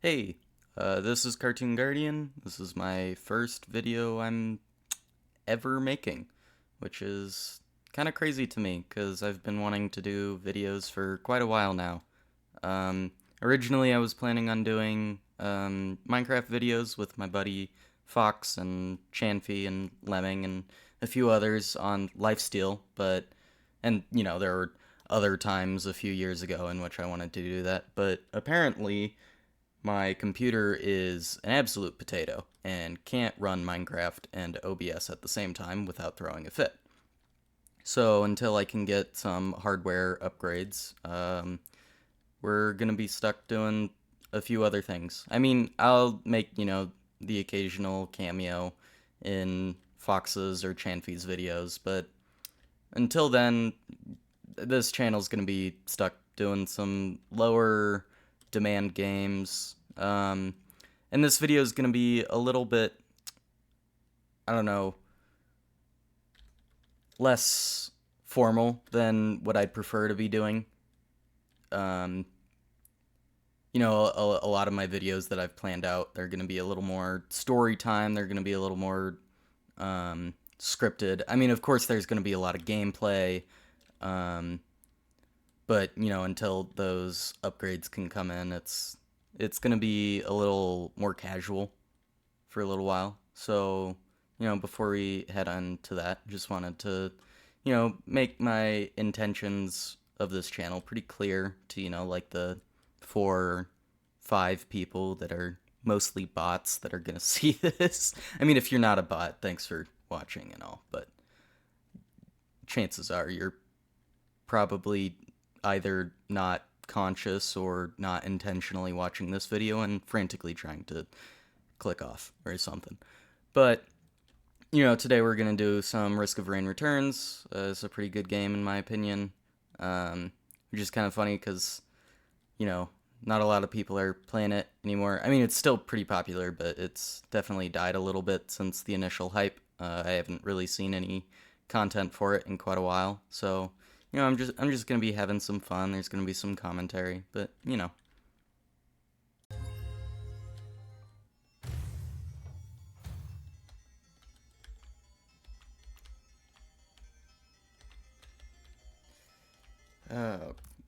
Hey, this is CartoonGuardian. This is my first video I'm ever making, which is kind of crazy to me because I've been wanting to do videos for quite a while now. Originally, I was planning on doing Minecraft videos with my buddy Fox and Chanfy and Lemming and a few others on Lifesteal, and there were other times a few years ago in which I wanted to do that, but apparently my computer is an absolute potato and can't run Minecraft and OBS at the same time without throwing a fit. So until I can get some hardware upgrades, we're gonna be stuck doing a few other things. I mean, I'll make, the occasional cameo in Fox's or Chanfy's videos, but until then, this channel's gonna be stuck doing some lower demand games. And this video is gonna be a little bit, I don't know, less formal than what I'd prefer to be doing. A lot of my videos that I've planned out, they're gonna be a little more story time. They're gonna be a little more scripted. I mean, of course, there's gonna be a lot of gameplay. But until those upgrades can come in, it's gonna be a little more casual for a little while. So before we head on to that, just wanted to make my intentions of this channel pretty clear to like the 4 or 5 people that are mostly bots that are gonna see this. I mean, if you're not a bot, thanks for watching and all, but chances are you're probably either not conscious or not intentionally watching this video and frantically trying to click off or something. But today we're gonna do some Risk of Rain Returns. It's a pretty good game in my opinion, which is kind of funny because not a lot of people are playing it anymore. I mean, it's still pretty popular, but it's definitely died a little bit since the initial hype. I haven't really seen any content for it in quite a while, so I'm just gonna be having some fun. There's gonna be some commentary, but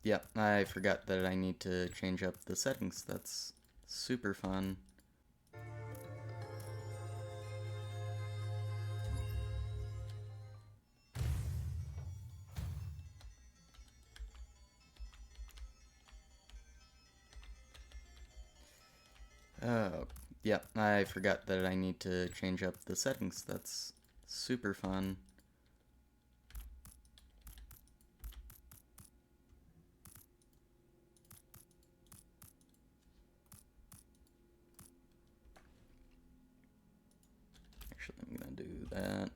yeah, I forgot that I need to change up the settings. That's super fun. Yeah, I forgot that I need to change up the settings. That's super fun. Actually, I'm gonna do that.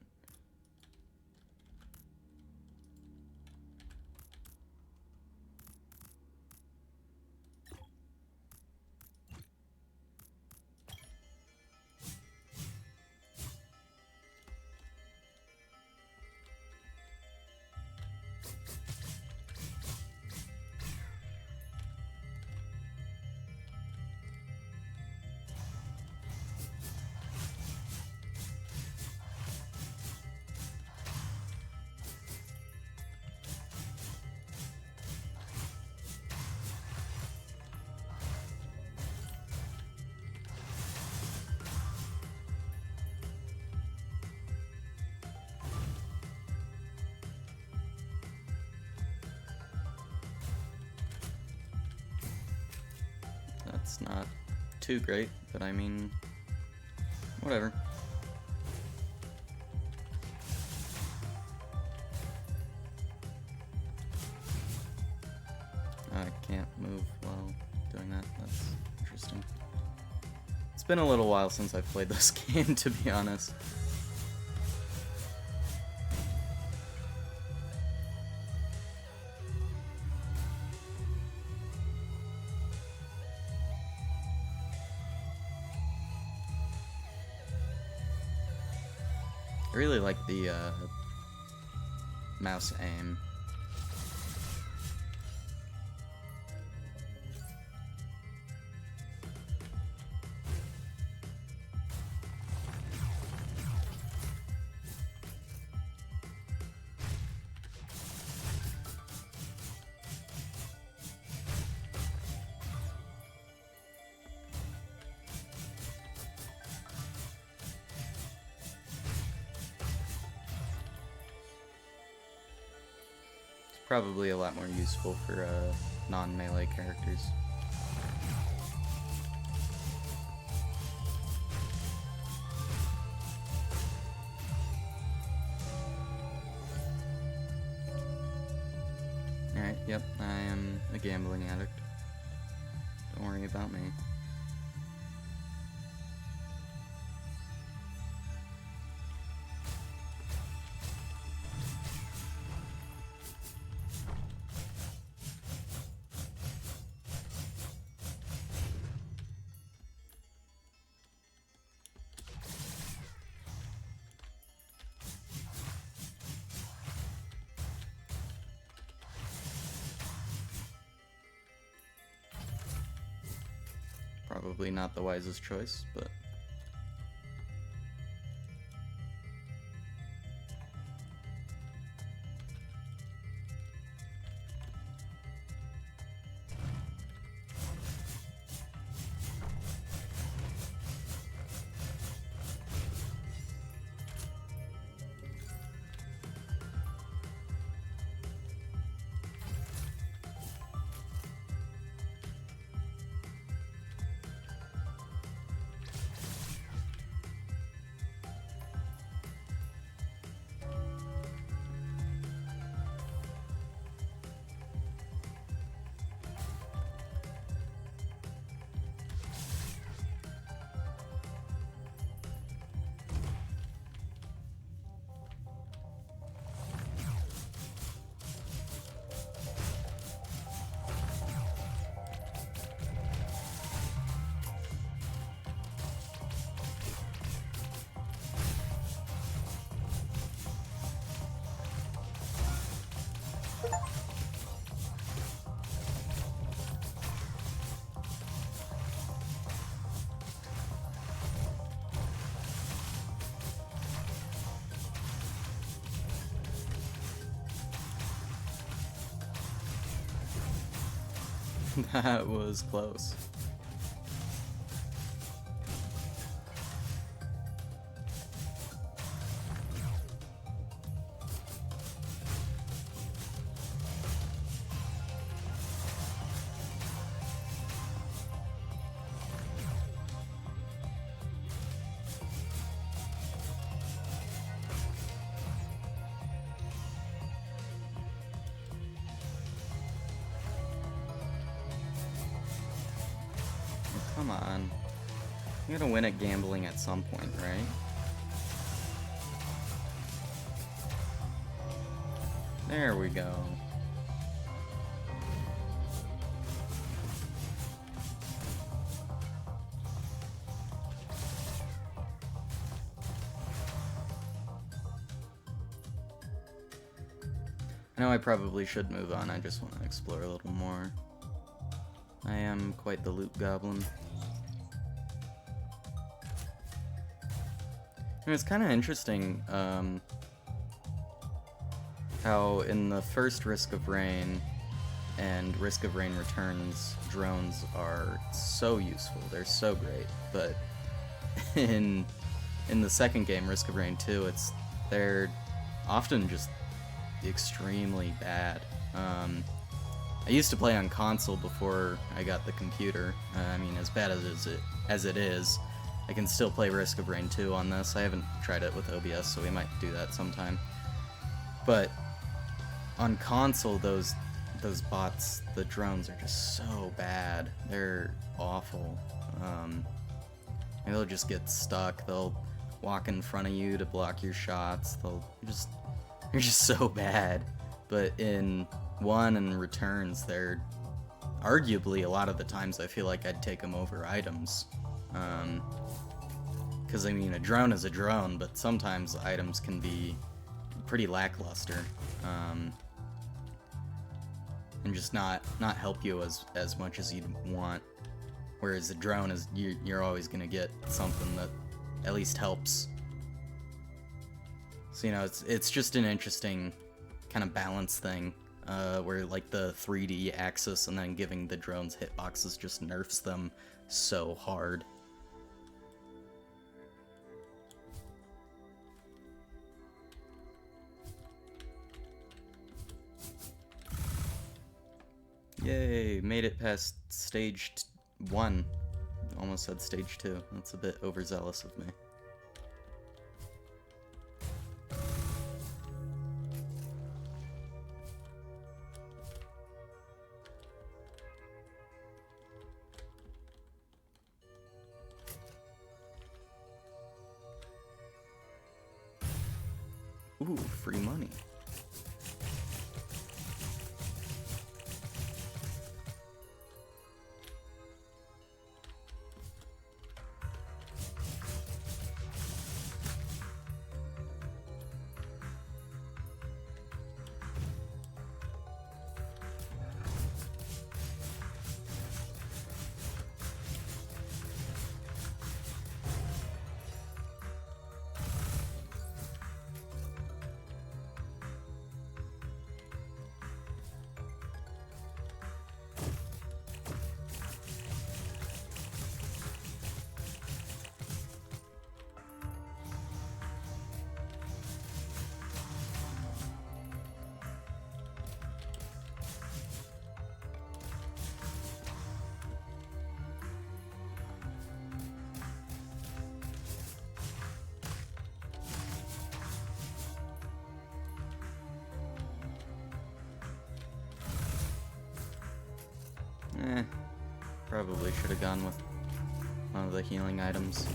That's not too great, but I mean, whatever. I can't move while doing that. That's interesting. It's been a little while since I've played this game, to be honest. I really like the mouse aim. probably a lot more useful for non-melee characters. Alright, yep, I am a gambling addict. Don't worry about me. Probably not the wisest choice, but... That was close. Come on. You gotta win at gambling at some point, right? There we go. I know I probably should move on, I just want to explore a little more. I am quite the loot goblin. And it's kind of interesting how in the first Risk of Rain and Risk of Rain Returns, drones are so useful. They're so great. But in the second game, Risk of Rain 2, they're often just extremely bad. I used to play on console before I got the computer. I mean, as bad as it is, I can still play Risk of Rain 2 on this. I haven't tried it with OBS, so we might do that sometime. But on console, those bots, the drones, are just so bad. They're awful. They'll just get stuck. They'll walk in front of you to block your shots. They're just so bad. But in 1 and Returns, they're arguably a lot of the times I feel like I'd take them over items. Because I mean, a drone is a drone, but sometimes items can be pretty lackluster, and just not help you as much as you'd want. Whereas a drone is you're always gonna get something that at least helps. So you know, it's just an interesting kind of balance thing, where like the 3D axis and then giving the drones hitboxes just nerfs them so hard. I made it past stage 1. Almost said stage 2. That's a bit overzealous of me. Ooh, free money. Probably should have gone with one of the healing items.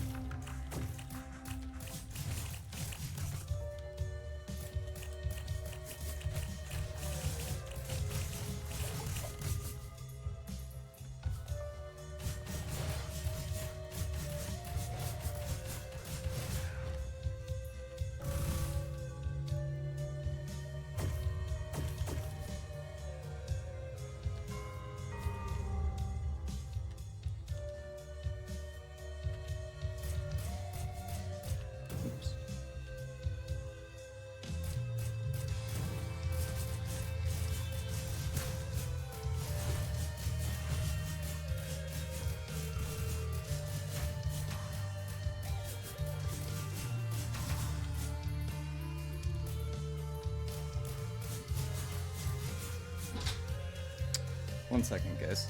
One second, guys.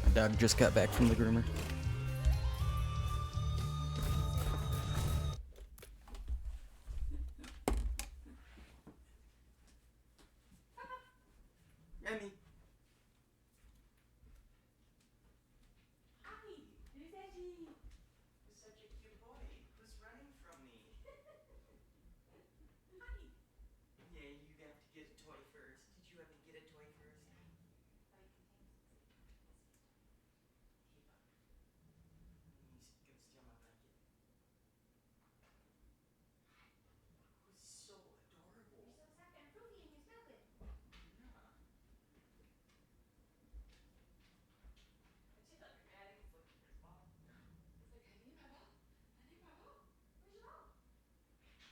My dog just got back from the groomer. Remy. Hi, who's Eddie? You're such a cute boy. Who's running from me? Hi. Yeah, you have to get a toy first. Did you have to get a toy first? He's gonna steal my blanket. Who's so adorable? You're so soft and fruity and you smell good. Yeah. She's like dramatic, he's looking for his ball. He's like, I need my ball. I need my ball. Where's your ball? Did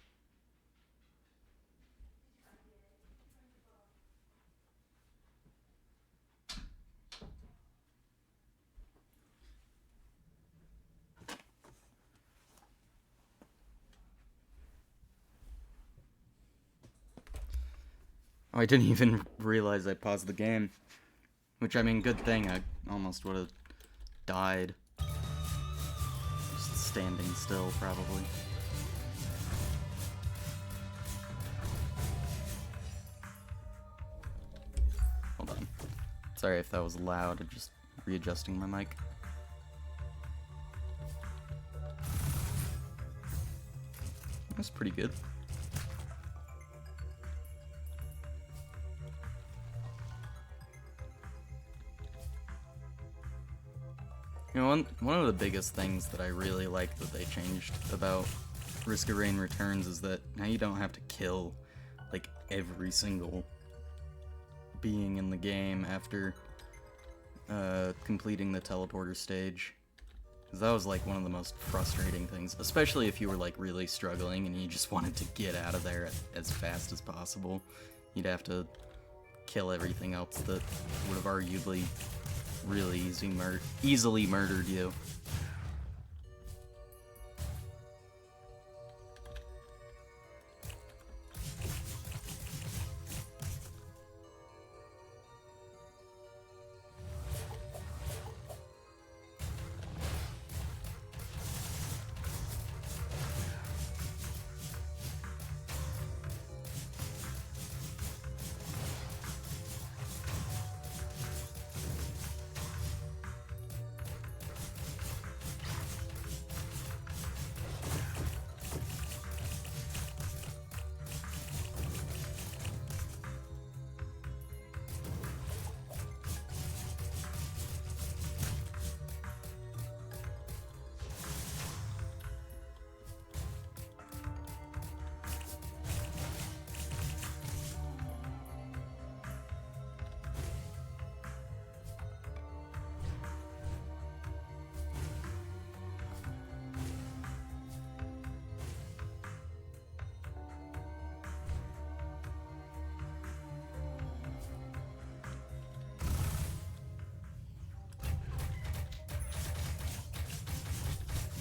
you find it? Did you find your ball? Oh, I didn't even realize I paused the game. Which, I mean, good thing. I almost would have died. Just standing still, probably. Hold on. Sorry if that was loud. I'm just readjusting my mic. That's pretty good. You know, one of the biggest things that I really like that they changed about Risk of Rain Returns is that now you don't have to kill, like, every single being in the game after completing the teleporter stage. Because that was, like, one of the most frustrating things, especially if you were, like, really struggling and you just wanted to get out of there as fast as possible. You'd have to kill everything else that would have arguably really easily murdered you.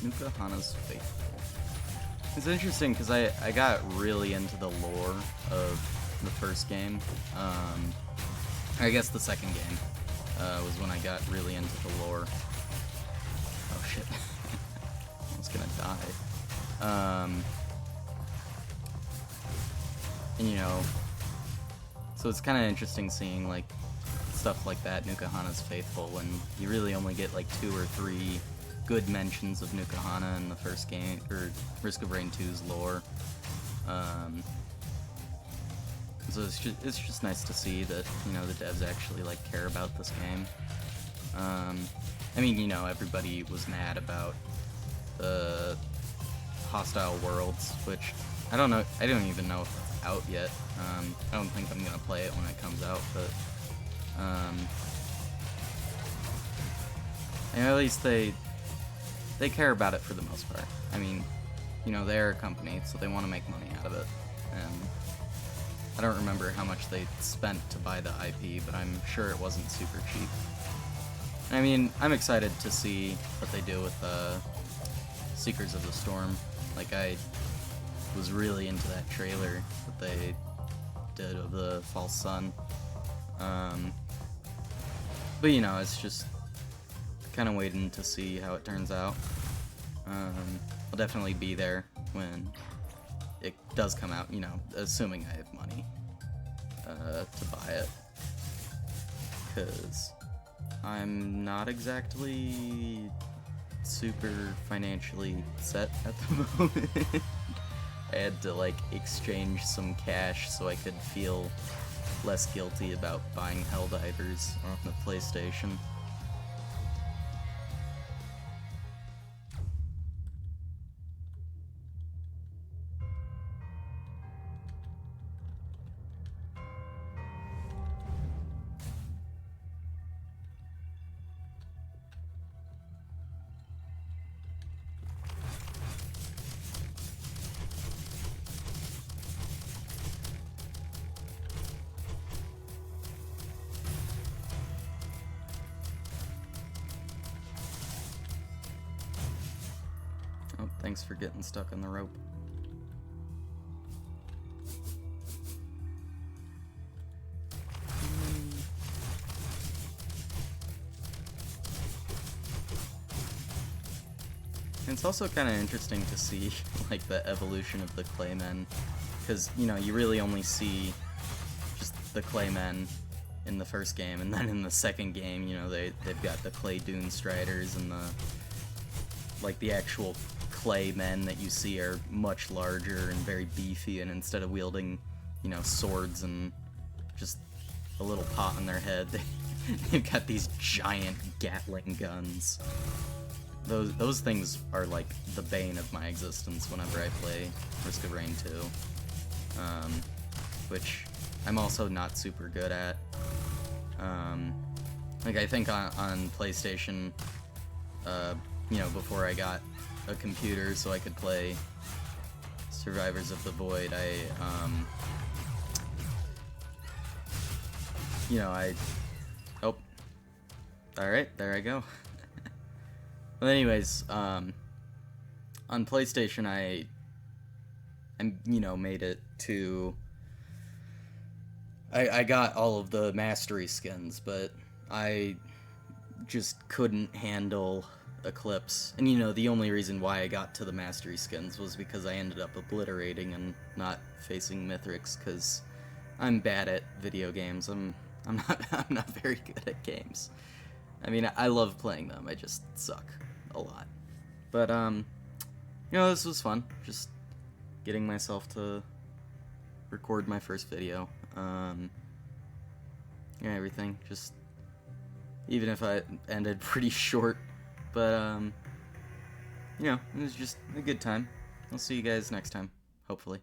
Nuka-Hana's Faithful. It's interesting because I got really into the lore of the first game. I guess the second game was when I got really into the lore. Oh shit. I was gonna die. And you know, so it's kind of interesting seeing like stuff like that, Nuka-Hana's Faithful, when you really only get like 2 or 3 good mentions of Nuka-Hana in the first game, or Risk of Rain 2's lore. So it's just nice to see that, you know, the devs actually like care about this game. I mean, you know, everybody was mad about the Hostile Worlds, which I don't know, I don't even know if it's out yet. I don't think I'm gonna play it when it comes out, but you know, at least they care about it for the most part. I mean, you know, they're a company, so they want to make money out of it, and I don't remember how much they spent to buy the IP, but I'm sure it wasn't super cheap. I mean, I'm excited to see what they do with Seekers of the Storm. Like, I was really into that trailer that they did of the False Sun. But you know, it's just kind of waiting to see how it turns out. I'll definitely be there when it does come out, you know, assuming I have money to buy it. Because I'm not exactly super financially set at the moment. I had to like exchange some cash so I could feel less guilty about buying Helldivers on the PlayStation. Oh, thanks for getting stuck on the rope. And it's also kind of interesting to see like the evolution of the Claymen, because you know, you really only see just the Claymen in the first game, and then in the second game, you know, they've got the Clay Dune Striders, and the actual clay men that you see are much larger and very beefy, and instead of wielding, you know, swords and just a little pot on their head, they've got these giant Gatling guns. Those things are like the bane of my existence whenever I play Risk of Rain 2, which I'm also not super good at. Like, I think on PlayStation, you know, before I got a computer so I could play Survivors of the Void, you know, oh, alright, there I go. Well, anyways, on PlayStation, I you know, made it to, I got all of the mastery skins, but I just couldn't handle Eclipse. And you know, the only reason why I got to the mastery skins was because I ended up obliterating and not facing Mithrix, because I'm bad at video games. I'm not very good at games. I mean, I love playing them, I just suck a lot. But you know, this was fun, just getting myself to record my first video. Yeah, everything, just, even if I ended pretty short, but you know, it was just a good time. I'll see you guys next time, hopefully.